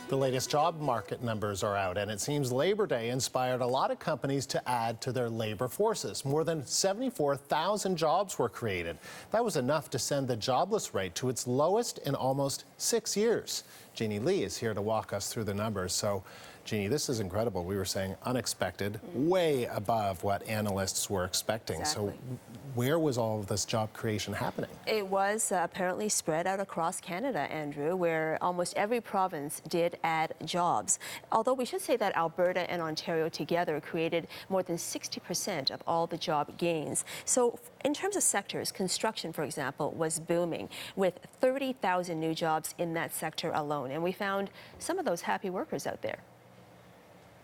The latest job market numbers are out, and it seems Labor Day inspired a lot of companies to add to their labor forces. More than 74,000 jobs were created. That was enough to send the jobless rate to its lowest in almost 6 years. Jeannie Lee is here to walk us through the numbers. So, Jeannie, this is incredible. We were saying unexpected, way above what analysts were expecting. Exactly. So where was all of this job creation happening? It was apparently spread out across Canada, Andrew, where almost every province did add jobs. Although we should say that Alberta and Ontario together created more than 60% of all the job gains. So in terms of sectors, construction, for example, was booming with 30,000 new jobs in that sector alone. And we found some of those happy workers out there.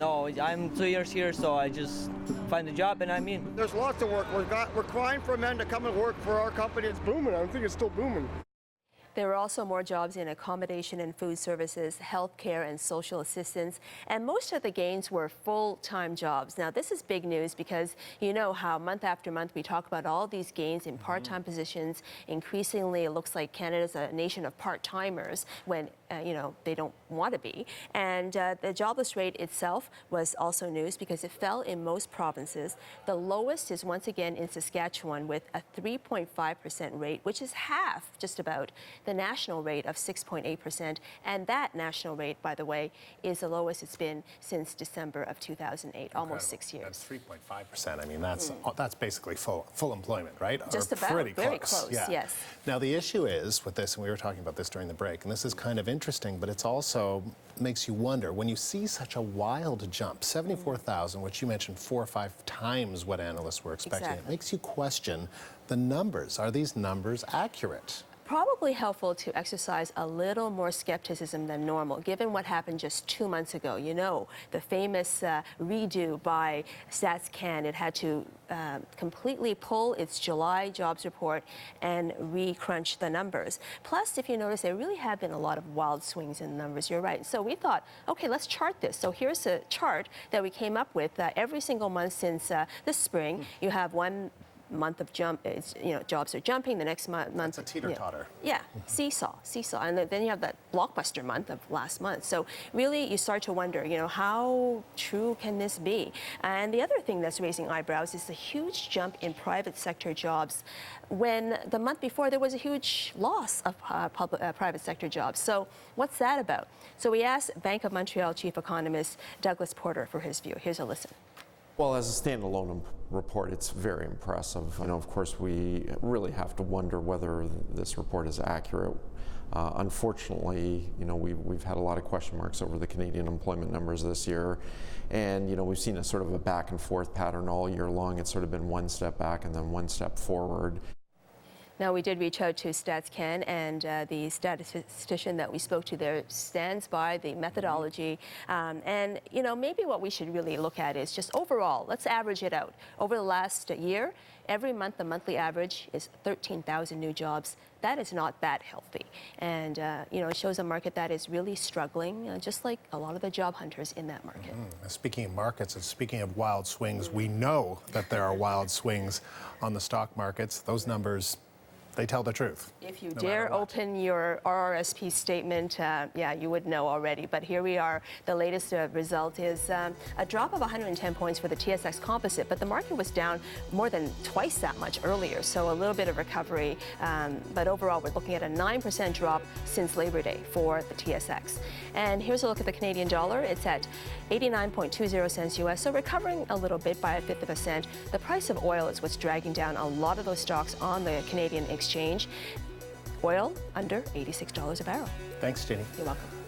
No, I'm 2 years here, so I just find a job, and I'm in. There's lots of work. We're crying for men to come and work for our company. It's booming. I think it's still booming. There were also more jobs in accommodation and food services, healthcare and social assistance, and most of the gains were full-time jobs. Now, this is big news because you know how month after month we talk about all these gains in part-time positions. Increasingly, it looks like Canada's a nation of part-timers when, you know, they don't want to be. And the jobless rate itself was also news because it fell in most provinces. The lowest is once again in Saskatchewan with a 3.5% rate, which is half, just about, the national rate of 6.8%, and that national rate, by the way, is the lowest it's been since December of 2008, Incredible. almost 6 years. That's 3.5%. I mean, that's basically full employment, right? Just or about, pretty very close, yeah. yes. Now, the issue is with this, and we were talking about this during the break, and this is kind of interesting, but it's also makes you wonder, when you see such a wild jump, 74,000, which you mentioned 4 or 5 times what analysts were expecting, Exactly. It makes you question the numbers. Are these numbers accurate? Probably helpful to exercise a little more skepticism than normal, given what happened just 2 months ago. You know, the famous redo by StatsCan. It had to completely pull its July jobs report and re-crunch the numbers. Plus, if you notice, there really have been a lot of wild swings in the numbers. You're right. So we thought, okay, let's chart this. So here's a chart that we came up with every single month since the spring. You have one month of jobs are jumping. The next month, It's a teeter-totter. Yeah, seesaw, and then you have that blockbuster month of last month. So really, you start to wonder, you know, how true can this be? And the other thing that's raising eyebrows is the huge jump in private sector jobs, when the month before there was a huge loss of private sector jobs. So what's that about? So we asked Bank of Montreal chief economist Douglas Porter for his view. Here's a listen. Well, as a standalone report, it's very impressive. You know, of course, we really have to wonder whether this report is accurate. Unfortunately, you know, we've had a lot of question marks over the Canadian employment numbers this year. And, you know, we've seen a sort of a back and forth pattern all year long. It's sort of been one step back and then one step forward. Now, we did reach out to StatsCan, and the statistician that we spoke to there stands by the methodology. And, you know, maybe what we should really look at is just overall, let's average it out. Over the last year, every month, the monthly average is 13,000 new jobs. That is not that healthy. And, you know, it shows a market that is really struggling, just like a lot of the job hunters in that market. Speaking of markets and speaking of wild swings, we know that there are wild swings on the stock markets. Those numbers, they tell the truth. If you dare open your RRSP statement, yeah, you would know already. But here we are. The latest result is a drop of 110 points for the TSX Composite, but the market was down more than twice that much earlier, so a little bit of recovery. But overall, we're looking at a 9% drop since Labor Day for the TSX. And here's a look at the Canadian dollar. It's at 89.20 cents US, so recovering a little bit by 1/5 of a cent. The price of oil is what's dragging down a lot of those stocks on the Canadian exchange. Oil under $86 a barrel. Thanks, Jenny. You're welcome.